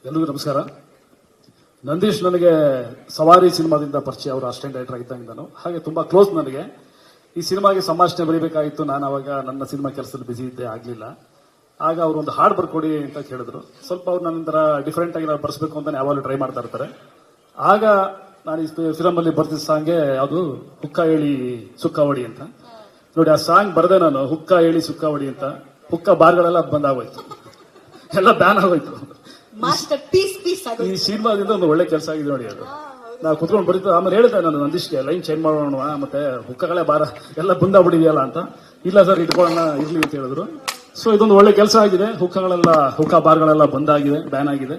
ಎಲ್ಲರಿಗೂ ನಮಸ್ಕಾರ. ನಂದೀಶ್ ನನಗೆ ಸವಾರಿ ಸಿನಿಮಾದಿಂದ ಪರಿಚಯ, ಅವರು ಅಸಿಸ್ಟೆಂಟ್ ಡೈರೆಕ್ಟರ್ ಆಗಿದ್ದಾನು. ಹಾಗೆ ತುಂಬಾ ಕ್ಲೋಸ್ ನನಗೆ. ಈ ಸಿನಿಮಾಗೆ ಸಂಭಾಷಣೆ ಬರೀಬೇಕಾಗಿತ್ತು. ನಾನು ಅವಾಗ ನನ್ನ ಸಿನಿಮಾ ಕೆಲಸದಲ್ಲಿ ಬಿಸಿ ಇದ್ದೆ, ಆಗಲಿಲ್ಲ. ಆಗ ಅವರು ಒಂದು ಹಾಡು ಬರ್ಕೊಡಿ ಅಂತ ಕೇಳಿದ್ರು. ಸ್ವಲ್ಪ ಅವ್ರು ನನ್ನ ಡಿಫ್ರೆಂಟ್ ಆಗಿ ನಾವು ಬರ್ಸ್ಬೇಕು ಅಂತ ಯಾವಾಗಲೂ ಟ್ರೈ ಮಾಡ್ತಾ ಇರ್ತಾರೆ. ಆಗ ನಾನು ಈ ಫಿಲಮ್ ಅಲ್ಲಿ ಬರ್ತಿದ್ದ ಸಾಂಗ್ಗೆ ಅದು ಹುಕ್ಕ ಹೇಳಿ ಸುಕ್ಕಾವಡಿ ಅಂತ ನೋಡಿ. ಆ ಸಾಂಗ್ ಬರದೆ ನಾನು ಹುಕ್ಕ ಹೇಳಿ ಸುಕ್ಕಾವಡಿ ಅಂತ, ಹುಕ್ಕ ಬಾರ್ಗಳೆಲ್ಲ ಬಂದಾಗೋಯ್ತು, ಎಲ್ಲ ಬ್ಯಾನ್ ಆಗೋಯ್ತು. ಈ ಸಿನಿಮಾದಿಂದ ಒಂದು ಒಳ್ಳೆ ಕೆಲಸ ಆಗಿದೆ ನೋಡಿ. ಅದು ನಾವು ಕುತ್ಕೊಂಡು ಬರೀತು. ಆಮೇಲೆ ಹೇಳಿದೆ ನಾನು ನಂದೀಶ್ಗೆ, ಲೈನ್ ಚೇಂಜ್ ಮಾಡೋಣ, ಮತ್ತೆ ಹುಕ್ಕಗಳೇ ಬಾರ ಎಲ್ಲ ಬಂದಾಗ್ಬಿಟ್ಟಿದೆಯಲ್ಲ ಅಂತ. ಇಲ್ಲ ಸರ್, ಇಟ್ಕೊಳ್ಳೋಣ, ಇರ್ಲಿ ಅಂತ ಹೇಳಿದ್ರು. ಸೊ ಇದೊಂದು ಒಳ್ಳೆ ಕೆಲಸ ಆಗಿದೆ. ಹುಕ್ಕ ಬಾರ್ಗಳೆಲ್ಲ ಬಂದಾಗಿದೆ, ಬ್ಯಾನ್ ಆಗಿದೆ.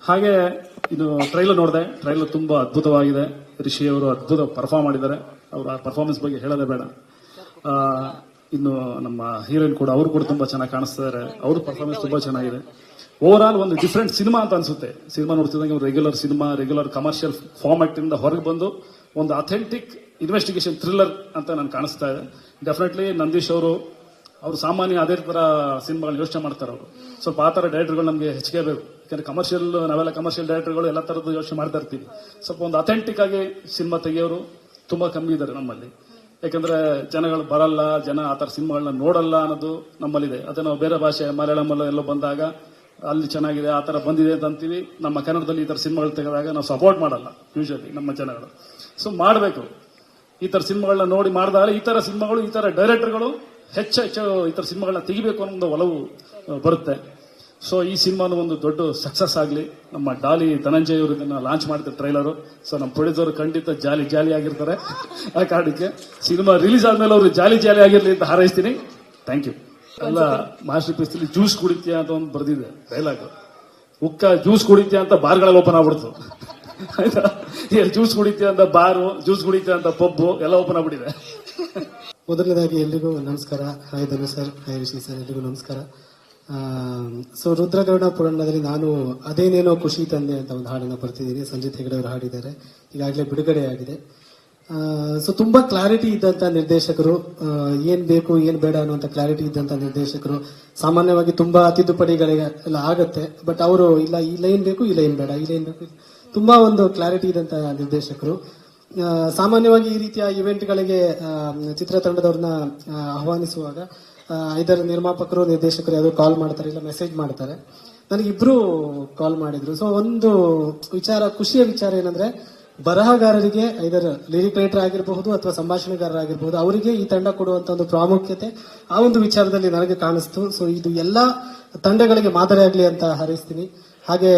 ಹಾಗೆ ಇದು ಟ್ರೈಲರ್ ನೋಡಿದೆ. ಟ್ರೈಲರ್ ತುಂಬಾ ಅದ್ಭುತವಾಗಿದೆ. ರಿಷಿ ಅವರು ಅದ್ಭುತ ಪರ್ಫಾರ್ಮ್ ಮಾಡಿದ್ದಾರೆ. ಅವರ ಪರ್ಫಾರ್ಮೆನ್ಸ್ ಬಗ್ಗೆ ಹೇಳೋದೇ ಬೇಡ. ಇನ್ನು ನಮ್ಮ ಹೀರೋಯಿನ್ ಕೂಡ, ಅವರು ಕೂಡ ತುಂಬಾ ಚೆನ್ನಾಗಿ ಕಾಣಿಸ್ತಿದ್ದಾರೆ. ಅವ್ರ ಪರ್ಫಾರ್ಮೆನ್ಸ್ ತುಂಬಾ ಚೆನ್ನಾಗಿದೆ. ಓವರ್ ಆಲ್ ಒಂದು ಡಿಫ್ರೆಂಟ್ ಸಿನಿಮಾ ಅಂತ ಅನ್ಸುತ್ತೆ. ಸಿನಿಮಾ ನೋಡ್ತಿದ್ದಂಗೆ regular cinema, regular commercial format ಇಂದ ಹೊರಗೆ ಬಂದು ಒಂದು ಅಥೆಂಟಿಕ್ ಇನ್ವೆಸ್ಟಿಗೇಷನ್ ಥ್ರಿಲ್ಲರ್ ಅಂತ ನಾನು ಕಾಣಿಸ್ತಾ ಇದೆ. ಡೆಫಿನೆಟ್ಲಿ ನಂದೀಶ್ ಅವರು ಸಾಮಾನ್ಯ ಅದೇ ತರ ಸಿನಿಮಾಗಳನ್ನ ಯೋಚನೆ ಮಾಡ್ತಾರೆ. ಅವರು ಸ್ವಲ್ಪ ಆ ತರ ಡೈರೆಕ್ಟರ್ಗಳು ನಮಗೆ ಹೆಚ್ಚಿಗೆ ಬೇಕು. ಯಾಕಂದ್ರೆ ನಾವೆಲ್ಲ ಕಮರ್ಷಿಯಲ್ ಡೈರೆಕ್ಟರ್ಗಳು ಎಲ್ಲ ತರದ್ದು ಯೋಚನೆ ಮಾಡ್ತಾ ಇರ್ತೀವಿ. ಸ್ವಲ್ಪ ಒಂದು ಅಥೆಂಟಿಕ್ ಆಗಿ ಸಿನಿಮಾ ತೆಗೆಯೋರು ತುಂಬಾ ಕಮ್ಮಿ ಇದ್ದಾರೆ ನಮ್ಮಲ್ಲಿ. ಯಾಕಂದ್ರೆ ಜನಗಳು ಬರಲ್ಲ, ಜನ ಆ ತರ ಸಿನಿಮಾಗಳನ್ನ ನೋಡಲ್ಲ ಅನ್ನೋದು ನಮ್ಮಲ್ಲಿದೆ. ಅದೇ ನಾವು ಬೇರೆ ಭಾಷೆ ಮಲಯಾಳಂ ಎಲ್ಲೋ ಬಂದಾಗ ಅಲ್ಲಿ ಚೆನ್ನಾಗಿದೆ, ಆ ತರ ಬಂದಿದೆ ಅಂತ ಅಂತೀವಿ. ನಮ್ಮ ಕನ್ನಡದಲ್ಲಿ ಈ ತರ ಸಿನಿಮಾಗಳು ತೆಗೆದಾಗ ನಾವು ಸಪೋರ್ಟ್ ಮಾಡಲ್ಲ ಯೂಶಲಿ ನಮ್ಮ ಜನಗಳು. ಸೊ ಮಾಡಬೇಕು, ಈ ತರ ಸಿನಿಮಾಗಳನ್ನ ನೋಡಿ ಮಾಡಿದಾಗ ಈ ತರ ಸಿನಿಮಾಗಳು, ಈ ತರ ಡೈರೆಕ್ಟರ್ಗಳು ಹೆಚ್ಚು ಈ ತರ ಸಿನಿಮಾಗಳನ್ನ ತೆಗಿಬೇಕು ಅನ್ನೋ ಒಂದು ಒಲವು ಬರುತ್ತೆ. ಸೊ ಈ ಸಿನಿಮಾನು ಒಂದು ದೊಡ್ಡ ಸಕ್ಸಸ್ ಆಗಲಿ. ನಮ್ಮ ಡಾಲಿ ಧನಂಜಯ್ ಅವರು ಇದನ್ನ ಲಾಂಚ್ ಮಾಡ್ತಾರೆ ಟ್ರೈಲರು. ಸೊ ನಮ್ಮ ಪ್ರೊಡ್ಯೂಸರ್ ಖಂಡಿತ ಜಾಲಿ ಆಗಿರ್ತಾರೆ. ಆ ಕಾರಣಕ್ಕೆ ಸಿನಿಮಾ ರಿಲೀಸ್ ಆದ್ಮೇಲೆ ಅವರು ಜಾಲಿ ಆಗಿರ್ಲಿ ಅಂತ ಹಾರೈಸ್ತೀನಿ. Thank you. ಎಲ್ಲ ಮಾಸ್ಟರ್ ಪೀಸ್ ಜ್ಯೂಸ್ ಕುಡಿತೀಯ ಅಂತ ಒಂದು ಬರ್ದಿದೆ ಡೈಲಾಗ್. ಉಕ್ಕ ಜ್ಯೂಸ್ ಕುಡಿತೀಯ ಅಂತ ಬಾರ್ಗಳಲ್ಲಿ ಓಪನ್ ಆಗ್ಬಿಡ್ತು. ಆಯ್ತಾ, ಜ್ಯೂಸ್ ಕುಡಿತೀಯ ಅಂತ ಬಾರು, ಜ್ಯೂಸ್ ಕುಡಿತೀಯ ಅಂತ ಪಬ್ಬು ಎಲ್ಲ ಓಪನ್ ಆಗ್ಬಿಟ್ಟಿದೆ. ಮೊದಲನೇದಾಗಿ ಎಲ್ರಿಗೂ ನಮಸ್ಕಾರ. ಹಾಯ್ ಧನು ಸರ್, ಹಾಯ್ ರಿಷಿ ಸರ್, ಎಲ್ರಿಗೂ ನಮಸ್ಕಾರ. ಸೊ ರುದ್ರಗೌಡ ಪುರಾಣದಲ್ಲಿ ನಾನು ಅದೇನೇನೋ ಖುಷಿ ತಂದೆ ಅಂತ ಒಂದು ಹಾಡನ್ನು ಬರ್ತಿದ್ದೀನಿ. ಸಂಜಿತ್ ಹೆಗಡೆ ಅವರು ಹಾಡಿದ್ದಾರೆ, ಈಗಾಗಲೇ ಬಿಡುಗಡೆ ಆಗಿದೆ. ಸೊ ತುಂಬಾ ಕ್ಲಾರಿಟಿ ಇದ್ದಂತ ನಿರ್ದೇಶಕರು, ಏನ್ ಬೇಕು ಏನ್ ಬೇಡ ಅನ್ನುವಂತ ಕ್ಲಾರಿಟಿ ಇದ್ದಂತ ನಿರ್ದೇಶಕರು. ಸಾಮಾನ್ಯವಾಗಿ ತುಂಬಾ ತಿದ್ದುಪಡಿಗಳಿಗೆ ಎಲ್ಲ ಆಗತ್ತೆ, ಬಟ್ ಅವರು ಇಲ್ಲ, ಈ ಲೈನ್ ಬೇಕು, ಈ ಲೈನ್ ಬೇಡ, ಈ ಲೈನ್ ಬೇಕು, ತುಂಬಾ ಒಂದು ಕ್ಲಾರಿಟಿ ಇದ್ದಂತ ನಿರ್ದೇಶಕರು. ಸಾಮಾನ್ಯವಾಗಿ ಈ ರೀತಿಯ ಇವೆಂಟ್ಗಳಿಗೆ ಚಿತ್ರತಂಡದವ್ರನ್ನ ಆಹ್ವಾನಿಸುವಾಗ ಇದರ ನಿರ್ಮಾಪಕರು, ನಿರ್ದೇಶಕರು ಯಾರು ಕಾಲ್ ಮಾಡ್ತಾರೆ, ಇಲ್ಲ ಮೆಸೇಜ್ ಮಾಡ್ತಾರೆ. ನನಗಿಬ್ರು ಕಾಲ್ ಮಾಡಿದ್ರು. ಸೊ ಒಂದು ಖುಷಿಯ ವಿಚಾರ ಏನಂದ್ರೆ, ಬರಹಗಾರರಿಗೆ ಇದರ ಲಿರಿಕ್ ರೈಟರ್ ಆಗಿರಬಹುದು ಅಥವಾ ಸಂಭಾಷಣೆಗಾರರಾಗಿರಬಹುದು, ಅವರಿಗೆ ಈ ತಂಡ ಕೊಡುವಂತ ಒಂದು ಪ್ರಾಮುಖ್ಯತೆ ಆ ಒಂದು ವಿಚಾರದಲ್ಲಿ ನನಗೆ ಕಾಣಿಸ್ತು. ಸೊ ಇದು ಎಲ್ಲಾ ತಂಡಗಳಿಗೆ ಮಾದರಿ ಆಗಲಿ ಅಂತ ಹಾರೈಸ್ತೀನಿ. ಹಾಗೆ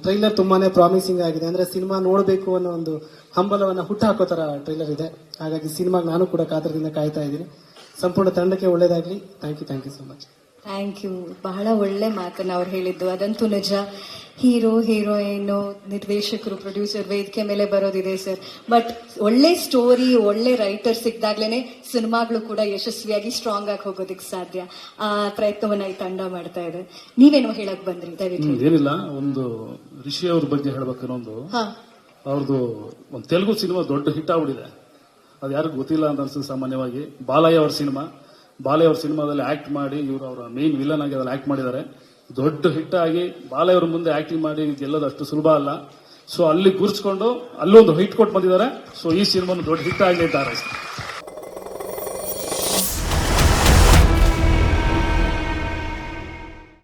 ಟ್ರೈಲರ್ ತುಂಬಾನೇ ಪ್ರಾಮಿಸಿಂಗ್ ಆಗಿದೆ. ಅಂದ್ರೆ ಸಿನಿಮಾ ನೋಡಬೇಕು ಅನ್ನೋ ಒಂದು ಹಂಬಲವನ್ನ ಹುಟ್ಟುಹಾಕೋ ತರ ಟ್ರೈಲರ್ ಇದೆ. ಹಾಗಾಗಿ ಸಿನಿಮಾಗೆ ನಾನು ಕೂಡ ಕಾತರದಿಂದ ಕಾಯ್ತಾ ಇದ್ದೀನಿ. ಸಂಪೂರ್ಣ ತಂಡಕ್ಕೆ ಒಳ್ಳೇದಾಗ್ಲಿ. Thank you so much. Thank you. ಬಹಳ ಒಳ್ಳೆ ಮಾತನ್ನ ಅವ್ರು ಹೇಳಿದ್ದು, ಅದಂತೂ ನಿಜ. ಹೀರೋ, ಹೀರೋಯಿನ್, ನಿರ್ದೇಶಕರು, ಪ್ರೊಡ್ಯೂಸರ್ ವೇದಿಕೆ ಮೇಲೆ ಬರೋದಿದೆ ಸರ್. ಬಟ್ ಒಳ್ಳೆ ಸ್ಟೋರಿ, ಒಳ್ಳೆ ರೈಟರ್ ಸಿಕ್ದಾಗ್ಲೇನೆ ಸಿನಿಮಾಗಳು ಕೂಡ ಯಶಸ್ವಿಯಾಗಿ ಸ್ಟ್ರಾಂಗ್ ಆಗಿ ಹೋಗೋದಕ್ಕೆ ಸಾಧ್ಯ. ಆ ಪ್ರಯತ್ನವನ್ನ ಈ ತಂಡ ಮಾಡ್ತಾ ಇದೆ. ನೀವೇನೋ ಹೇಳಕ್ ಬಂದ್ರಿ, ದಯವಿಟ್ಟು. ಏನಿಲ್ಲ, ಒಂದು ರಿಷಿ ಅವ್ರ ಬಗ್ಗೆ ಹೇಳ್ಬೇಕನ್ನೊಂದು. ಅವ್ರದ್ದು ಒಂದು ತೆಲುಗು ಸಿನಿಮಾ ದೊಡ್ಡ ಹಿಟ್ ಆಗ್ಬಿಟ್ಟಿದೆ. ಅದು ಯಾರಿಗೂ ಗೊತ್ತಿಲ್ಲ ಅಂತ ಅನ್ಸುತ್ತೆ ಸಾಮಾನ್ಯವಾಗಿ. ಬಾಲಯ್ಯ ಅವ್ರ ಸಿನಿಮಾದಲ್ಲಿ ಆಕ್ಟ್ ಮಾಡಿ ಇವರು ಅವರ ಮೇನ್ ವಿಲನ್ ಆಗಿ ಅದ್ರಲ್ಲಿ ಆಕ್ಟ್ ಮಾಡಿದ್ದಾರೆ. ದೊಡ್ಡ ಹಿಟ್ ಆಗಿ ಬಾಲಯ್ಯ ಅವ್ರ ಮುಂದೆ ಆಕ್ಟಿಂಗ್ ಮಾಡಿ ಗೆಲ್ಲೋದು ಅಷ್ಟು ಸುಲಭ ಅಲ್ಲ. ಸೊ ಅಲ್ಲಿ ಗುರ್ಸ್ಕೊಂಡು ಅಲ್ಲೊಂದು ಹಿಟ್ ಕೊಟ್ಟು ಬಂದಿದ್ದಾರೆ. ಸೊ ಈ ಸಿನಿಮಾನು ದೊಡ್ಡ ಹಿಟ್ ಆಗಲಿ ಅಂತ